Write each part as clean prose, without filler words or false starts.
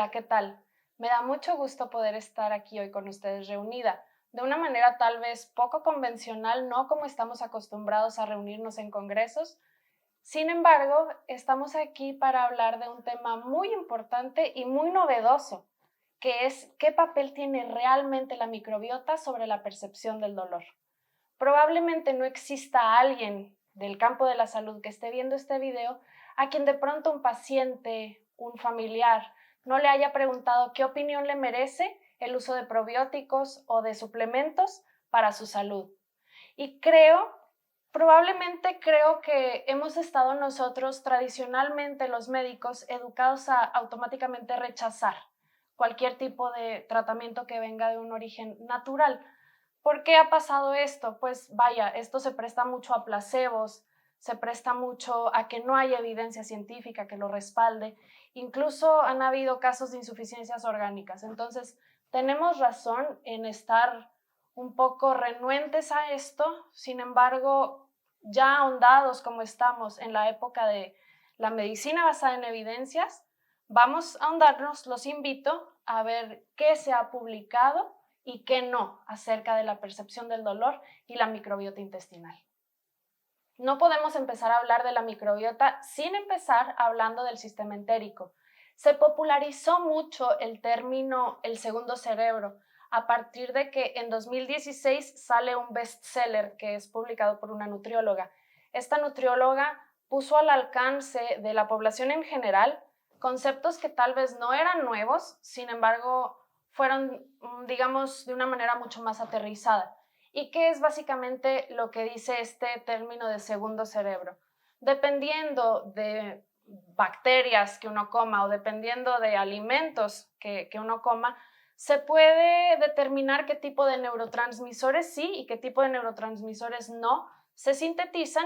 Hola, ¿qué tal? Me da mucho gusto poder estar aquí hoy con ustedes reunida, de una manera tal vez poco convencional, no como estamos acostumbrados a reunirnos en congresos. Sin embargo, estamos aquí para hablar de un tema muy importante y muy novedoso, que es qué papel tiene realmente la microbiota sobre la percepción del dolor. Probablemente no exista alguien del campo de la salud que esté viendo este video a quien de pronto un paciente, un familiar, no le haya preguntado qué opinión le merece el uso de probióticos o de suplementos para su salud. Y probablemente creo que hemos estado nosotros tradicionalmente los médicos educados a automáticamente rechazar cualquier tipo de tratamiento que venga de un origen natural. ¿Por qué ha pasado esto? Pues vaya, esto se presta mucho a placebos, se presta mucho a que no hay evidencia científica que lo respalde. Incluso han habido casos de insuficiencias orgánicas. Entonces, tenemos razón en estar un poco renuentes a esto. Sin embargo, ya ahondados como estamos en la época de la medicina basada en evidencias, vamos a ahondarnos, los invito a ver qué se ha publicado y qué no acerca de la percepción del dolor y la microbiota intestinal. No podemos empezar a hablar de la microbiota sin empezar hablando del sistema entérico. Se popularizó mucho el término el segundo cerebro a partir de que en 2016 sale un bestseller que es publicado por una nutrióloga. Esta nutrióloga puso al alcance de la población en general conceptos que tal vez no eran nuevos, sin embargo fueron, digamos, de una manera mucho más aterrizada. ¿Y qué es básicamente lo que dice este término de segundo cerebro? Dependiendo de bacterias que uno coma o dependiendo de alimentos que uno coma, se puede determinar qué tipo de neurotransmisores sí y qué tipo de neurotransmisores no se sintetizan,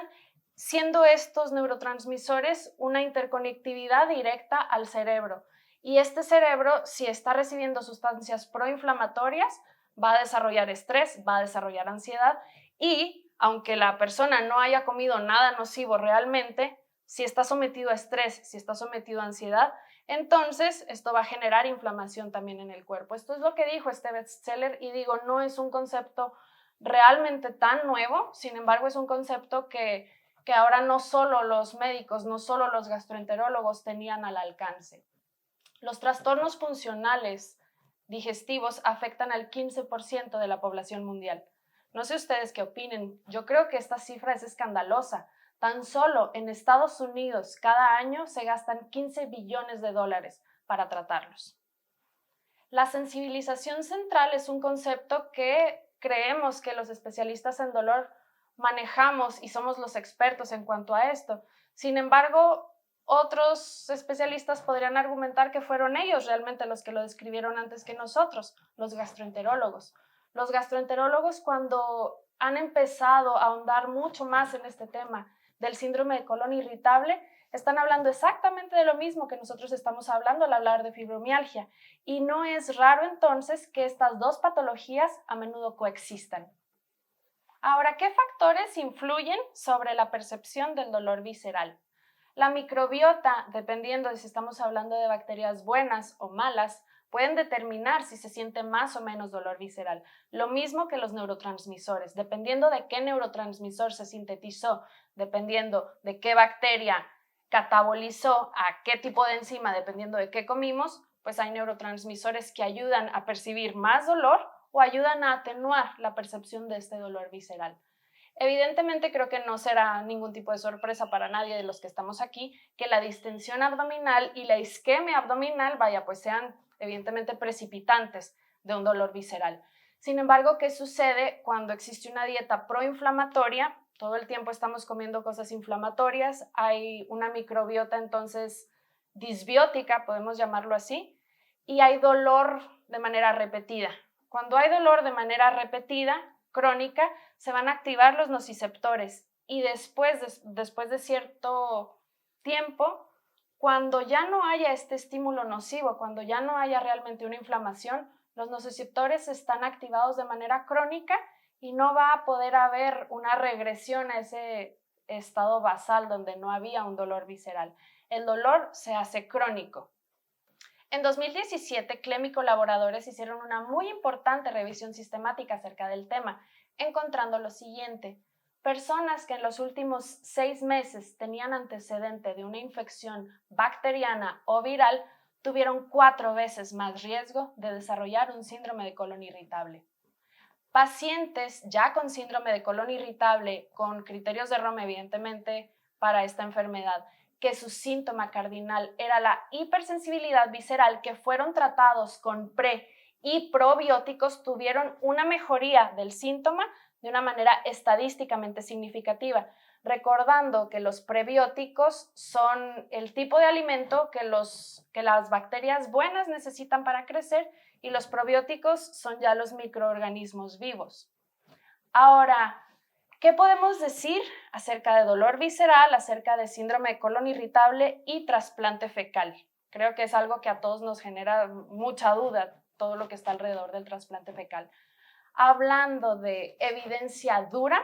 siendo estos neurotransmisores una interconectividad directa al cerebro. Y este cerebro, si está recibiendo sustancias proinflamatorias, va a desarrollar estrés, va a desarrollar ansiedad y aunque la persona no haya comido nada nocivo realmente, si está sometido a estrés, si está sometido a ansiedad, entonces esto va a generar inflamación también en el cuerpo. Esto es lo que dijo este bestseller y digo, no es un concepto realmente tan nuevo, sin embargo es un concepto que ahora no solo los médicos, no solo los gastroenterólogos tenían al alcance. Los trastornos funcionales digestivos afectan al 15% de la población mundial. No sé ustedes qué opinen, yo creo que esta cifra es escandalosa. Tan solo en Estados Unidos cada año se gastan 15 billones de dólares para tratarlos. La sensibilización central es un concepto que creemos que los especialistas en dolor manejamos y somos los expertos en cuanto a esto. Sin embargo, otros especialistas podrían argumentar que fueron ellos realmente los que lo describieron antes que nosotros, los gastroenterólogos. Los gastroenterólogos, cuando han empezado a ahondar mucho más en este tema del síndrome de colon irritable, están hablando exactamente de lo mismo que nosotros estamos hablando al hablar de fibromialgia. Y no es raro entonces que estas dos patologías a menudo coexistan. Ahora, ¿qué factores influyen sobre la percepción del dolor visceral? La microbiota, dependiendo de si estamos hablando de bacterias buenas o malas, pueden determinar si se siente más o menos dolor visceral. Lo mismo que los neurotransmisores, dependiendo de qué neurotransmisor se sintetizó, dependiendo de qué bacteria catabolizó a qué tipo de enzima, dependiendo de qué comimos, pues hay neurotransmisores que ayudan a percibir más dolor o ayudan a atenuar la percepción de este dolor visceral. Evidentemente creo que no será ningún tipo de sorpresa para nadie de los que estamos aquí que la distensión abdominal y la isquemia abdominal, vaya, pues sean evidentemente precipitantes de un dolor visceral. Sin embargo, ¿qué sucede cuando existe una dieta proinflamatoria? Todo el tiempo estamos comiendo cosas inflamatorias, hay una microbiota entonces disbiótica, podemos llamarlo así, y hay dolor de manera repetida. Cuando hay dolor de manera repetida, crónica, se van a activar los nociceptores y después de cierto tiempo, cuando ya no haya este estímulo nocivo, cuando ya no haya realmente una inflamación, los nociceptores están activados de manera crónica y no va a poder haber una regresión a ese estado basal donde no había un dolor visceral. El dolor se hace crónico. En 2017, Clem y colaboradores hicieron una muy importante revisión sistemática acerca del tema, encontrando lo siguiente: personas que en los últimos 6 meses tenían antecedente de una infección bacteriana o viral tuvieron 4 veces más riesgo de desarrollar un síndrome de colon irritable. Pacientes ya con síndrome de colon irritable, con criterios de ROM evidentemente para esta enfermedad, que su síntoma cardinal era la hipersensibilidad visceral, que fueron tratados con pre y probióticos, tuvieron una mejoría del síntoma de una manera estadísticamente significativa, recordando que los prebióticos son el tipo de alimento que las bacterias buenas necesitan para crecer y los probióticos son ya los microorganismos vivos. Ahora, ¿qué podemos decir acerca de dolor visceral, acerca de síndrome de colon irritable y trasplante fecal? Creo que es algo que a todos nos genera mucha duda, todo lo que está alrededor del trasplante fecal. Hablando de evidencia dura,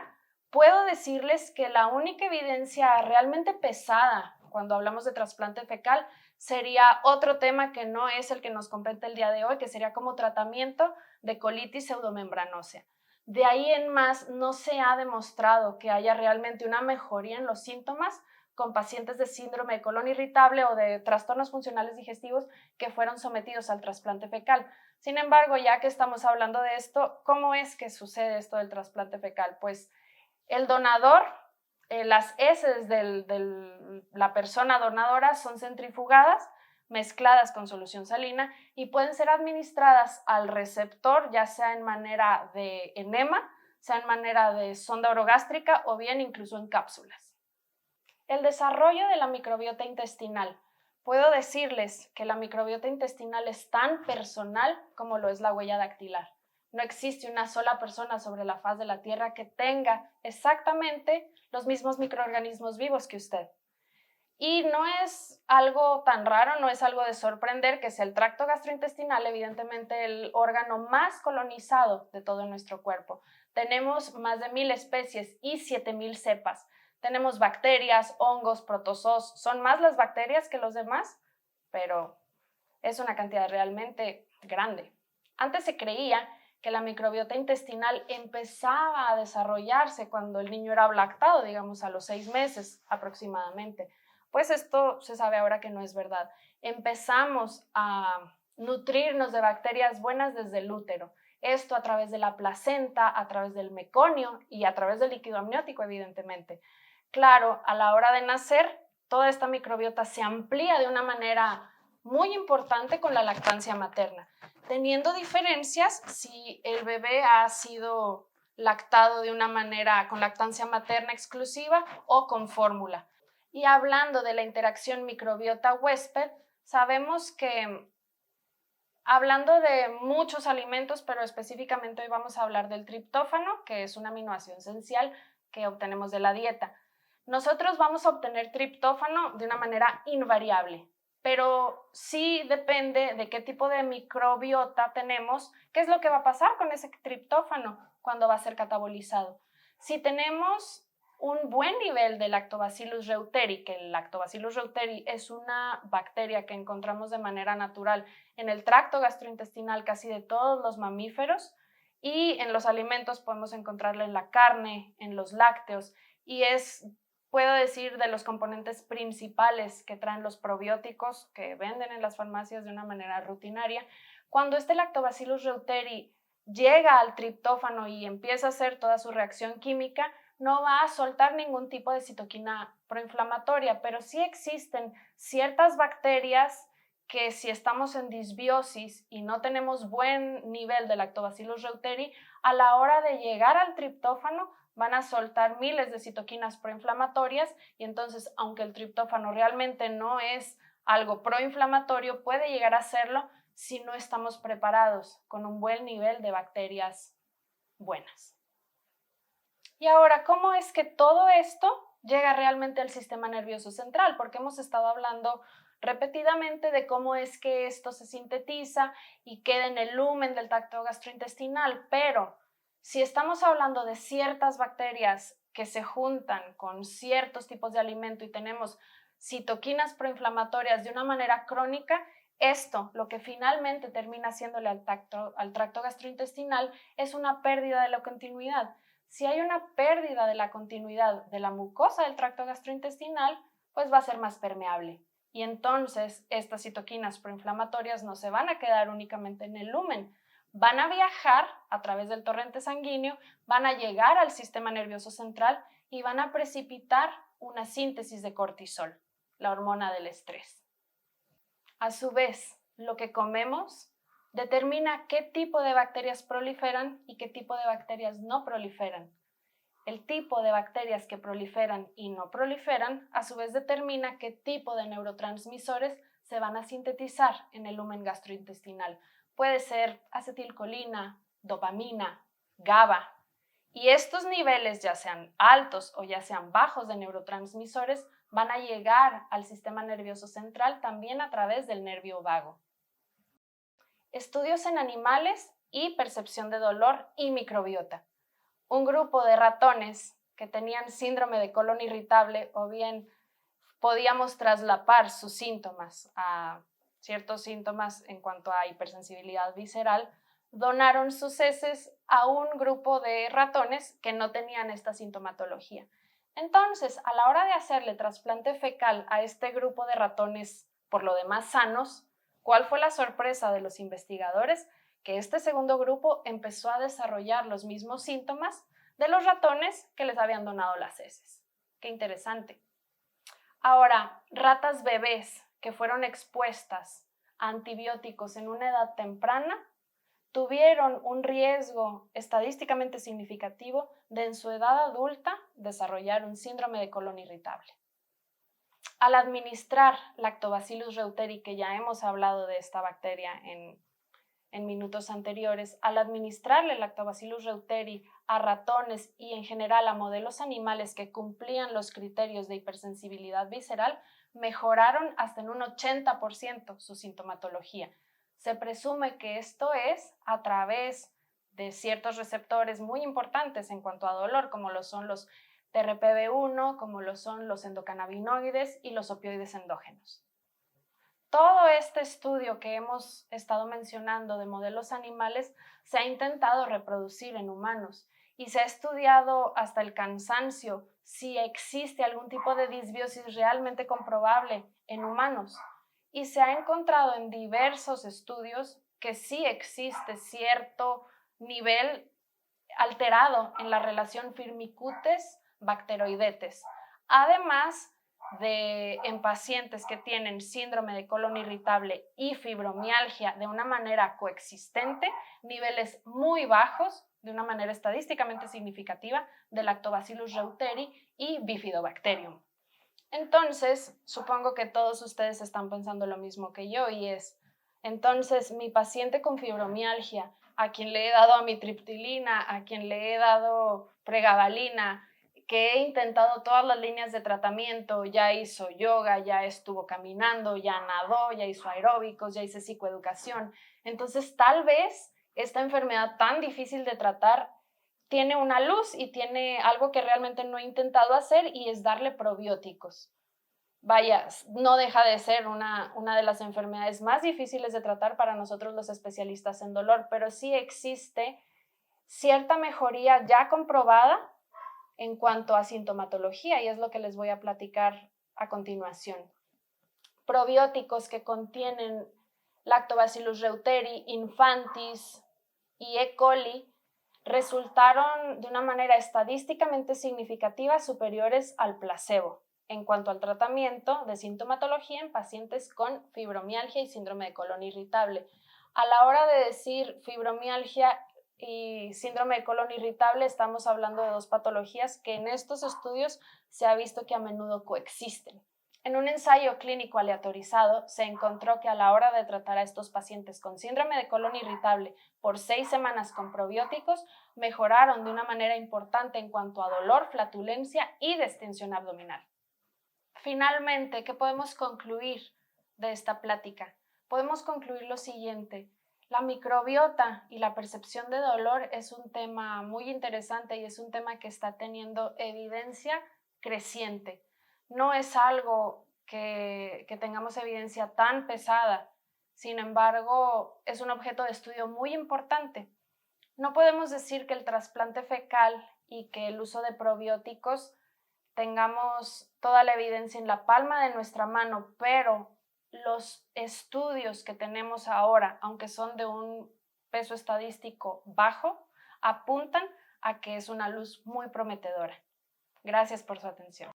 puedo decirles que la única evidencia realmente pesada cuando hablamos de trasplante fecal sería otro tema que no es el que nos compete el día de hoy, que sería como tratamiento de colitis pseudomembranosa. De ahí en más, no se ha demostrado que haya realmente una mejoría en los síntomas con pacientes de síndrome de colon irritable o de trastornos funcionales digestivos que fueron sometidos al trasplante fecal. Sin embargo, ya que estamos hablando de esto, ¿cómo es que sucede esto del trasplante fecal? Pues el donador, las heces de la persona donadora son centrifugadas, mezcladas con solución salina y pueden ser administradas al receptor, ya sea en manera de enema, sea en manera de sonda orogástrica o bien incluso en cápsulas. El desarrollo de la microbiota intestinal. Puedo decirles que la microbiota intestinal es tan personal como lo es la huella dactilar. No existe una sola persona sobre la faz de la Tierra que tenga exactamente los mismos microorganismos vivos que usted. Y no es algo tan raro, no es algo de sorprender que sea el tracto gastrointestinal, evidentemente el órgano más colonizado de todo nuestro cuerpo. Tenemos más de 1000 especies y 7000 cepas. Tenemos bacterias, hongos, protozoos, son más las bacterias que los demás, pero es una cantidad realmente grande. Antes se creía que la microbiota intestinal empezaba a desarrollarse cuando el niño era lactado, digamos a los 6 meses aproximadamente. Pues esto se sabe ahora que no es verdad. Empezamos a nutrirnos de bacterias buenas desde el útero. Esto a través de la placenta, a través del meconio y a través del líquido amniótico, evidentemente. Claro, a la hora de nacer, toda esta microbiota se amplía de una manera muy importante con la lactancia materna, teniendo diferencias si el bebé ha sido lactado de una manera con lactancia materna exclusiva o con fórmula. Y hablando de la interacción microbiota-huésped, sabemos que hablando de muchos alimentos, pero específicamente hoy vamos a hablar del triptófano, que es un aminoácido esencial que obtenemos de la dieta. Nosotros vamos a obtener triptófano de una manera invariable, pero sí depende de qué tipo de microbiota tenemos, qué es lo que va a pasar con ese triptófano cuando va a ser catabolizado. Si tenemos un buen nivel de Lactobacillus reuteri, que el Lactobacillus reuteri es una bacteria que encontramos de manera natural en el tracto gastrointestinal casi de todos los mamíferos, y en los alimentos podemos encontrarla en la carne, en los lácteos, y puedo decir, de los componentes principales que traen los probióticos que venden en las farmacias de una manera rutinaria. Cuando este Lactobacillus reuteri llega al triptófano y empieza a hacer toda su reacción química, no va a soltar ningún tipo de citoquina proinflamatoria, pero sí existen ciertas bacterias que si estamos en disbiosis y no tenemos buen nivel de Lactobacillus reuteri, a la hora de llegar al triptófano van a soltar miles de citoquinas proinflamatorias y entonces, aunque el triptófano realmente no es algo proinflamatorio, puede llegar a serlo si no estamos preparados con un buen nivel de bacterias buenas. Y ahora, ¿cómo es que todo esto llega realmente al sistema nervioso central? Porque hemos estado hablando repetidamente de cómo es que esto se sintetiza y queda en el lumen del tracto gastrointestinal, pero si estamos hablando de ciertas bacterias que se juntan con ciertos tipos de alimento y tenemos citoquinas proinflamatorias de una manera crónica, Esto, lo que finalmente termina haciéndole al tracto gastrointestinal, es una pérdida de la continuidad. Si hay una pérdida de la continuidad de la mucosa del tracto gastrointestinal, pues va a ser más permeable. Y entonces estas citoquinas proinflamatorias no se van a quedar únicamente en el lumen, van a viajar a través del torrente sanguíneo, van a llegar al sistema nervioso central y van a precipitar una síntesis de cortisol, la hormona del estrés. A su vez, lo que comemos determina qué tipo de bacterias proliferan y qué tipo de bacterias no proliferan. El tipo de bacterias que proliferan y no proliferan, a su vez determina qué tipo de neurotransmisores se van a sintetizar en el lumen gastrointestinal. Puede ser acetilcolina, dopamina, GABA. Y estos niveles, ya sean altos o ya sean bajos de neurotransmisores, van a llegar al sistema nervioso central también a través del nervio vago. Estudios en animales y percepción de dolor y microbiota. Un grupo de ratones que tenían síndrome de colon irritable o bien podíamos traslapar sus síntomas a ciertos síntomas en cuanto a hipersensibilidad visceral, donaron sus heces a un grupo de ratones que no tenían esta sintomatología. Entonces, a la hora de hacerle trasplante fecal a este grupo de ratones, por lo demás sanos, ¿cuál fue la sorpresa de los investigadores? Que este segundo grupo empezó a desarrollar los mismos síntomas de los ratones que les habían donado las heces. ¡Qué interesante! Ahora, ratas bebés que fueron expuestas a antibióticos en una edad temprana tuvieron un riesgo estadísticamente significativo de en su edad adulta desarrollar un síndrome de colon irritable. Al administrar Lactobacillus reuteri, que ya hemos hablado de esta bacteria en minutos anteriores, al administrarle Lactobacillus reuteri a ratones y en general a modelos animales que cumplían los criterios de hipersensibilidad visceral, mejoraron hasta en un 80% su sintomatología. Se presume que esto es a través de ciertos receptores muy importantes en cuanto a dolor, como lo son los TRPV1, como lo son los endocannabinoides y los opioides endógenos. Todo este estudio que hemos estado mencionando de modelos animales se ha intentado reproducir en humanos y se ha estudiado hasta el cansancio si existe algún tipo de disbiosis realmente comprobable en humanos. Y se ha encontrado en diversos estudios que sí existe cierto nivel alterado en la relación firmicutes-bacteroidetes. Además en pacientes que tienen síndrome de colon irritable y fibromialgia de una manera coexistente, niveles muy bajos, de una manera estadísticamente significativa, de Lactobacillus reuteri y Bifidobacterium. Entonces, supongo que todos ustedes están pensando lo mismo que yo y es, entonces, mi paciente con fibromialgia, a quien le he dado amitriptilina, a quien le he dado pregabalina, que he intentado todas las líneas de tratamiento, ya hizo yoga, ya estuvo caminando, ya nadó, ya hizo aeróbicos, ya hice psicoeducación. Entonces, tal vez esta enfermedad tan difícil de tratar tiene una luz y tiene algo que realmente no he intentado hacer y es darle probióticos. Vaya, no deja de ser una de las enfermedades más difíciles de tratar para nosotros los especialistas en dolor, pero sí existe cierta mejoría ya comprobada en cuanto a sintomatología y es lo que les voy a platicar a continuación. Probióticos que contienen Lactobacillus reuteri, infantis y E. coli resultaron de una manera estadísticamente significativa superiores al placebo en cuanto al tratamiento de sintomatología en pacientes con fibromialgia y síndrome de colon irritable. A la hora de decir fibromialgia y síndrome de colon irritable, estamos hablando de dos patologías que en estos estudios se ha visto que a menudo coexisten. En un ensayo clínico aleatorizado se encontró que a la hora de tratar a estos pacientes con síndrome de colon irritable por 6 semanas con probióticos, mejoraron de una manera importante en cuanto a dolor, flatulencia y distensión abdominal. Finalmente, ¿qué podemos concluir de esta plática? Podemos concluir lo siguiente. La microbiota y la percepción de dolor es un tema muy interesante y es un tema que está teniendo evidencia creciente. No es algo que tengamos evidencia tan pesada, Sin embargo, es un objeto de estudio muy importante. No podemos decir que el trasplante fecal y que el uso de probióticos tengamos toda la evidencia en la palma de nuestra mano, pero los estudios que tenemos ahora, aunque son de un peso estadístico bajo, apuntan a que es una luz muy prometedora. Gracias por su atención.